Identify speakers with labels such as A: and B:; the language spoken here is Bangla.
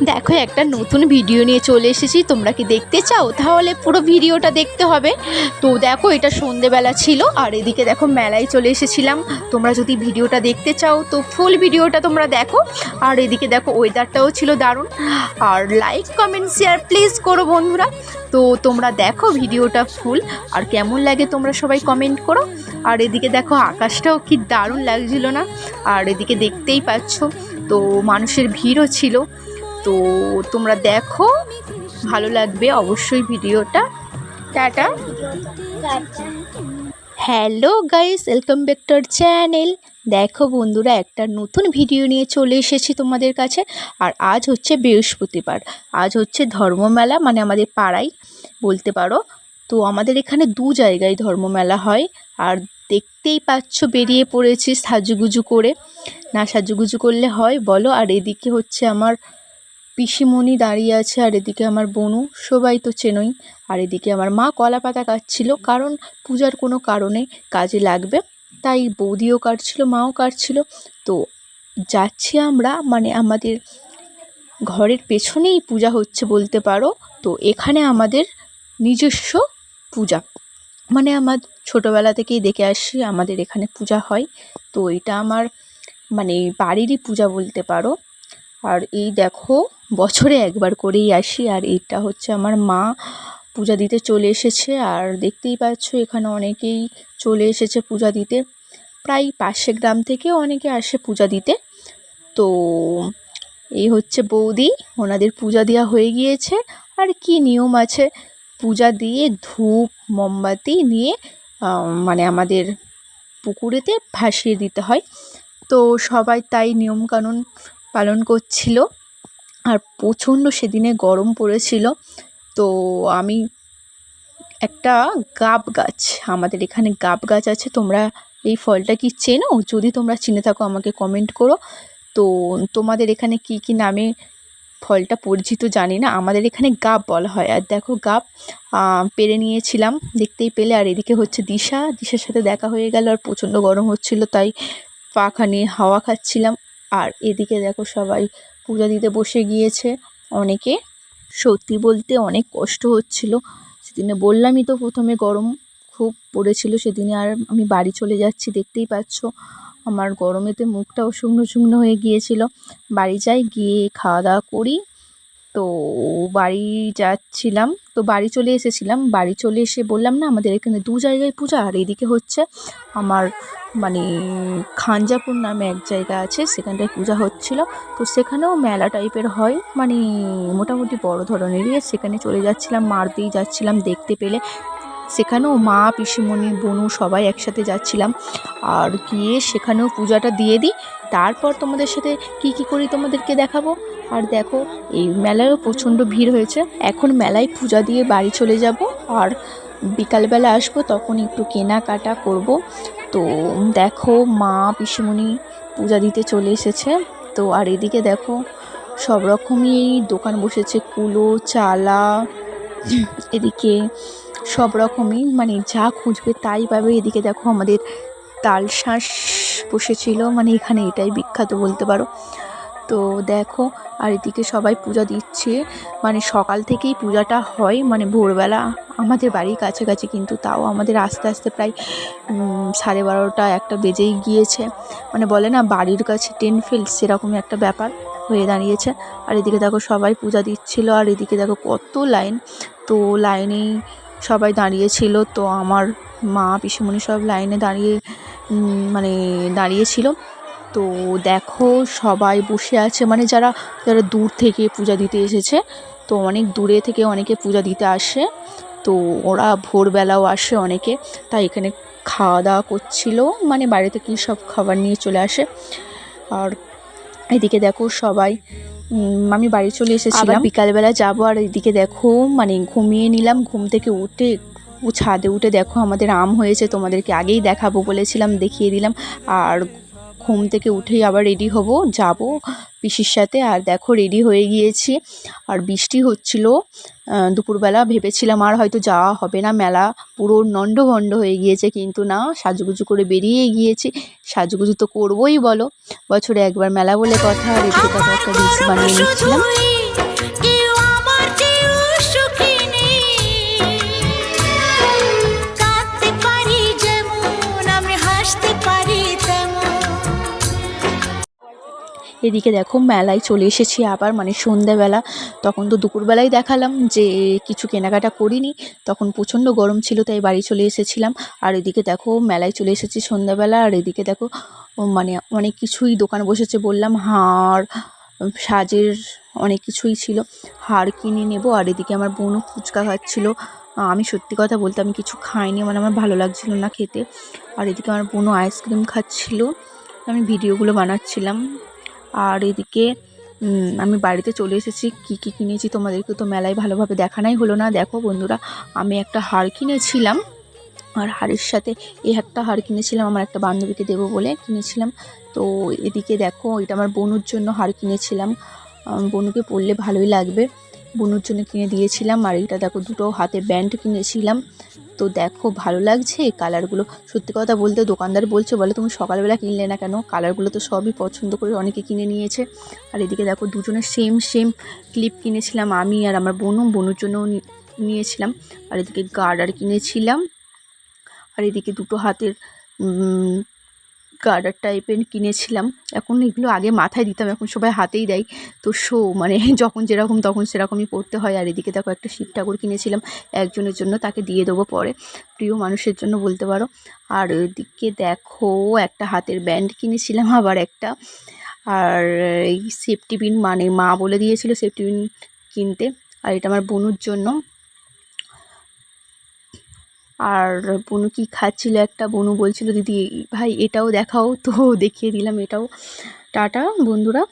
A: দেখো একটা নতুন ভিডিও নিয়ে চলে এসেছি। তোমরা কি দেখতে চাও? তাহলে পুরো ভিডিওটা দেখতে হবে। তো দেখো এটা সন্ধেবেলা ছিল আর এদিকে দেখো মেলায় চলে এসেছিলাম। তোমরা যদি ভিডিওটা দেখতে চাও তো ফুল ভিডিওটা তোমরা দেখো। আর এদিকে দেখো ওয়েদারটাও ছিল দারুণ। আর লাইক কমেন্ট শেয়ার প্লিজ করো বন্ধুরা। তো তোমরা দেখো ভিডিওটা ফুল, আর কেমন লাগে তোমরা সবাই কমেন্ট করো। আর এদিকে দেখো আকাশটাও কি দারুণ লাগছিল না? আর এদিকে দেখতেই পাচ্ছ তো মানুষের ভিড়ও ছিল। তো তোমরা দেখো, ভালো লাগবে অবশ্যই ভিডিওটা। Tata. Hello guys, welcome back to our channel. দেখো বন্ধুরা একটা নতুন ভিডিও নিয়ে চলে এসেছি তোমাদের কাছে। আর আজ হচ্ছে বৃহস্পতিবার, আজ হচ্ছে ধর্মমেলা, মানে আমাদের পাড়ায় বলতে পারো। তো আমাদের এখানে দু জায়গায় ধর্মমেলা হয়। আর দেখতেই পাচ্ছ বেরিয়ে পড়েছি সাজুগুজু করে। না সাজুগুজু করলে হয় বলো? আর এদিকে হচ্ছে আমার পিসিমণি দাঁড়িয়ে আছে, আর এদিকে আমার বোনু, সবাই তো চেনই। আর এদিকে আমার মা কলা পাতা কাটছিল, কারণ পূজার কোনো কারণে কাজে লাগবে, তাই বৌদিও কাটছিল, মাও কাটছিল। তো যাচ্ছি আমরা, মানে আমাদের ঘরের পেছনেই পূজা হচ্ছে বলতে পারো। তো এখানে আমাদের নিজস্ব পূজা, মানে আমার ছোটোবেলা থেকেই দেখে আসছি আমাদের এখানে পূজা হয়। তো এটা আমার মানে বাড়িরই পূজা বলতে পারো। আর এই দেখো বছরে একবার করেই আসি। আর এটা হচ্ছে আমার মা পূজা দিতে চলে এসেছে। আর দেখতেই পাচ্ছ এখানে অনেকেই চলে এসেছে পূজা দিতে, প্রায় পাশের গ্রাম থেকে অনেকে আসে পূজা দিতে। তো এই হচ্ছে বৌদি, ওনাদের পূজা দেওয়া হয়ে গিয়েছে। আর কি নিয়ম আছে, পূজা দিয়ে ধূপ মোমবাতি নিয়ে মানে আমাদের পুকুরেতে ভাসিয়ে দিতে হয়। তো সবাই তাই নিয়মকানুন পালন করছিল। আর প্রচণ্ড সেদিনে গরম পড়েছিল। তো আমি একটা গাব গাছ, আমাদের এখানে গাব গাছ আছে, তোমরা এই ফলটা কি চেনো? যদি তোমরা চিনে থাকো আমাকে কমেন্ট করো। তো তোমাদের এখানে কি কি নামে ফলটা পরিচিত জানি না, আমাদের এখানে গাব বলা হয়। আর দেখো গাব পেরে নিয়েছিলাম, দেখতেই পেলে। আর এদিকে হচ্ছে দিশার সাথে দেখা হয়ে গেল। আর প্রচণ্ড গরম হচ্ছিল, তাই পাখা নিয়ে হাওয়া খাচ্ছিলাম। আর এদিকে দেখো সবাই পূজা দিতে বসে গিয়েছে অনেকে। সত্যি বলতে অনেক কষ্ট হচ্ছিল সেদিনে, বললামই তো প্রথমে গরম খুব পড়েছিল সেদিনে। আর আমি বাড়ি চলে যাচ্ছি, দেখতেই পাচ্ছ আমার গরমেতে মুখটাও শুকনো শুকনো হয়ে গিয়েছিল। বাড়ি যাই, গিয়ে খাওয়া দাওয়া করি। তো বাড়ি যাচ্ছিলাম, তো বাড়ি চলে এসেছিলাম। বাড়ি চলে এসে বললাম না আমাদের এখানে দু জায়গায় পূজা। আর এদিকে হচ্ছে আমার মানে খাঞ্জাপুর নামে এক জায়গা আছে, সেখানটায় পূজা হচ্ছিল। তো সেখানেও মেলা টাইপের হয়, মানে মোটামুটি বড় ধরনেরই। সেখানে চলে যাচ্ছিলাম, মারতেই যাচ্ছিলাম, দেখতে পেলে সেখানেও মা পিসিমণি বোনু সবাই একসাথে যাচ্ছিলাম। আর গিয়ে সেখানেও পূজাটা দিয়ে দিই, তারপর তোমাদের সাথে কি কি করি তোমাদেরকে দেখাবো। আর দেখো এই মেলায়ও প্রচণ্ড ভিড় হয়েছে। এখন মেলায় পূজা দিয়ে বাড়ি চলে যাব, আর বিকালবেলা আসবো, তখন একটু কেনাকাটা করব। তো দেখো মা পিসিমণি পূজা দিতে চলে এসেছে। তো আর এদিকে দেখো সব রকমই দোকান বসেছে, কুলো চালা, এদিকে সব রকমই মানে যা খুঁজবে তাই পাবে। এদিকে দেখো আমাদের তালশাঁস বসেছিল, মানে এখানে এটাই বিখ্যাত বলতে পারো। তো দেখো আর এদিকে সবাই পূজা দিচ্ছে, মানে সকাল থেকেই পূজাটা হয়, মানে ভোরবেলা আমাদের বাড়ির কাছাকাছি, কিন্তু তাও আমাদের আস্তে আস্তে প্রায় 12:30 একটা বেজেই গিয়েছে। মানে বলে না বাড়ির কাছে 10 ফিল্ড, সেরকমই একটা ব্যাপার হয়ে দাঁড়িয়েছে। আর এদিকে দেখো সবাই পূজা দিচ্ছিল। আর এদিকে দেখো কত লাইন, তো লাইনেই সবাই দাঁড়িয়েছিল। তো আমার মা পিসিমণি সব লাইনে দাঁড়িয়ে মানে দাঁড়িয়েছিল। তো দেখো সবাই বসে আছে, মানে যারা যারা দূর থেকে পূজা দিতে এসেছে, তো অনেক দূরে থেকে অনেকে পূজা দিতে আসে। তো ওরা ভোরবেলাও আসে অনেকে, তাই এখানে খাওয়া দাওয়া করছিল, মানে বাড়ি থেকে সব খাবার নিয়ে চলে আসে। আর এদিকে দেখো সবাই আমি বাড়ি চলে এসেছিলাম, বিকালবেলা যাবো। আর এদিকে দেখো মানে ঘুমিয়ে নিলাম, ঘুম থেকে উঠে ছাদে উঠে দেখো আমাদের আম হয়েছে, তোমাদেরকে আগেই দেখাবো বলেছিলাম, দেখিয়ে দিলাম। আর ঘুম থেকে উঠেই আবার রেডি হব, যাব পিসির সাথে। আর দেখো রেডি হয়ে গিয়েছি, আর বৃষ্টি হচ্ছিল দুপুরবেলা। ভেবেছিলাম আর হয়তো যাওয়া হবে না, মেলা পুরো নন্ডভন্ড হয়ে গিয়েছে, কিন্তু না, সাজুগুজু করে বেরিয়ে গিয়েছি। সাজুগুজু তো করবোই বলো, বছরে একবার মেলা বলে কথা। আর এদিকে একটা রিলস বানিয়ে নিচ্ছিলাম। এদিকে দেখো মেলায় চলে এসেছি আবার, মানে সন্ধ্যাবেলা। তখন তো দুপুরবেলায় দেখালাম যে কিছু কেনাকাটা করিনি, তখন প্রচণ্ড গরম ছিল তাই বাড়ি চলে এসেছিলাম। আর এদিকে দেখো মেলায় চলে এসেছি সন্ধ্যাবেলা। আর এদিকে দেখো মানে অনেক কিছুই দোকান বসেছে, বললাম হার সাজের অনেক কিছুই ছিল, হার কিনে নেব। আর এদিকে আমার বোনও ফুচকা খাচ্ছিল। আমি সত্যি কথা বলতে আমি কিছু খাইনি, মানে আমার ভালো লাগছিল না খেতে। আর এদিকে আমার বোনও আইসক্রিম খাচ্ছিল, আমি ভিডিওগুলো বানাচ্ছিলাম। আর এদিকে আমি বাড়িতে চলে এসেছি। কী কী কিনেছি তোমাদেরকে তো মেলায় ভালোভাবে দেখানোই হলো না। দেখো বন্ধুরা, আমি একটা হার কিনেছিলাম, আর হারের সাথে এই একটা হার কিনেছিলাম আমার একটা বান্ধবীকে দেবো বলে কিনেছিলাম। তো এদিকে দেখো এটা আমার বোনুর জন্য হার কিনেছিলাম, বোনুকে পরলে ভালোই লাগবে, বোনুর জন্য কিনে দিয়েছিলাম। আর এটা দেখো দুটো হাতের ব্যান্ড কিনেছিলাম। তো দেখো ভালো লাগছে এই কালারগুলো। সত্যি কথা বলতে দোকানদার বলছে, বলে তুমি সকালবেলা কিনলে না কেন, কালারগুলো তো সবই পছন্দ করে অনেকে কিনে নিয়েছে। আর এদিকে দেখো দুজনের সেম সেম ক্লিপ কিনেছিলাম আমি আর আমার বোনুর জন্যও নিয়েছিলাম। আর এদিকে গার্ডার কিনেছিলাম। আর এদিকে দুটো হাতের গার্ডার টাইপের কিনেছিলাম। এখন এগুলো আগে মাথায় দিতাম, এখন সবাই হাতেই দেয়। তো মানে যখন যেরকম তখন সেরকমই পড়তে হয়। আর এদিকে দেখো একটা শিব ঠাকুর কিনেছিলাম একজনের জন্য, তাকে দিয়ে দেবো পরে, প্রিয় মানুষের জন্য বলতে পারো। আর এদিকে দেখো একটা হাতের ব্যান্ড কিনেছিলাম আবার একটা। আর এই সেফটি পিন, মানে মা বলে দিয়েছিল সেফটি পিন কিনতে। আর এটা আমার বোনুর জন্য। আর বনু কি খাচ্ছিল একটা, বনু বলছিল দিদি ভাই এটাও দেখাও, তো দেখিয়ে দিলাম এটাও। টাটা বন্ধুরা।